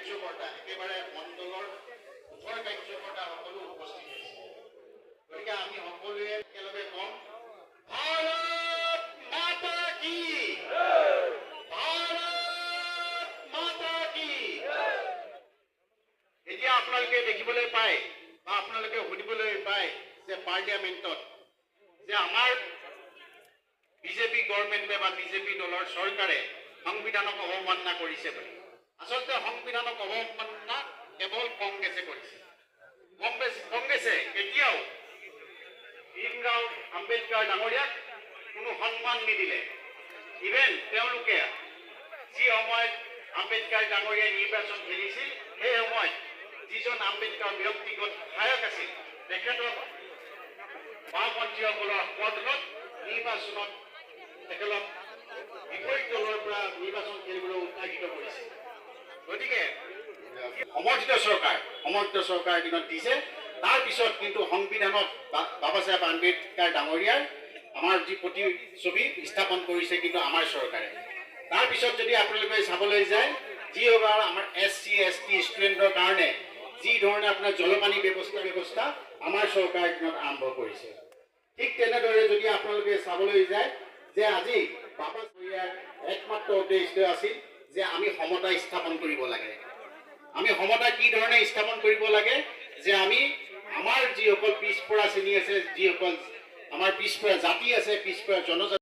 কাৰ্যকৰ্তা একেবাৰে মণ্ডলৰ 18 কাৰ্যকৰ্তা সকলো উপস্থিত হৈছে। গতিকে আমি সকলোৱে একেলগে কম ভাৰত মাতা কি, ভাৰত মাতা কি। এতিয়া আপোনালোকে দেখিবলৈ পায় বা আপোনালোকে শুনিবলৈ পায় যে পাৰ্লিয়ামেণ্টত যে আমাৰ বিজেপি গভৰ্ণমেণ্টে বা বিজেপি দলৰ চৰকাৰে সংবিধানক অৱমাননা কৰিছে বুলি। আচলতে সংবিধানক অৱমাননা কেৱল কংগ্ৰেছে কৰিছে। কংগ্ৰেছে এতিয়াও ভীমৰাও আম্বেদকাৰ ডাঙৰীয়াক কোনো সন্মান নিদিলে। ইভেন তেওঁলোকে যি সময়ত আম্বেদকাৰ ডাঙৰীয়াই নিৰ্বাচন খেলিছিল সেই সময়ত যিজন আম্বেদকাৰ ব্যক্তিগত সহায়ক আছিল তেখেতক বাওঁপন্থীসকলৰ সমৰ্থনত নিৰ্বাচনত তেখেতক বিপৰীত দলৰ পৰা নিৰ্বাচন খেলিবলৈ উৎসাহিত কৰিছে। গতিকে সমৰ্থিত চৰকাৰ দিনত দিছে। তাৰপিছত কিন্তু সংবিধানত বাবা চাহেব আম্বেদকাৰ ডাঙৰীয়াৰ আমাৰ যি প্ৰতিচ্ছবি স্থাপন কৰিছে কিন্তু আমাৰ চৰকাৰে। তাৰপিছত যদি আপোনালোকে চাবলৈ যায় যিসকল আমাৰ SC ST ষ্টুডেণ্টৰ কাৰণে যি ধৰণে আপোনাৰ জলপানী ব্যৱস্থা আমাৰ চৰকাৰে দিনত আৰম্ভ কৰিছে। ঠিক তেনেদৰে যদি আপোনালোকে চাবলৈ যায় যে আজি বাবা ডাঙৰীয়াৰ একমাত্ৰ উদ্দেশ্য আছিল যে আমি সমতা স্থাপন কৰিব লাগে। আমি সমতা কি ধৰণে স্থাপন কৰিব লাগে যে আমি আমাৰ যিসকল পিছপৰা শ্ৰেণী আছে, যিসকল আমাৰ পিছপৰা জাতি আছে, পিছপৰা জনজাতি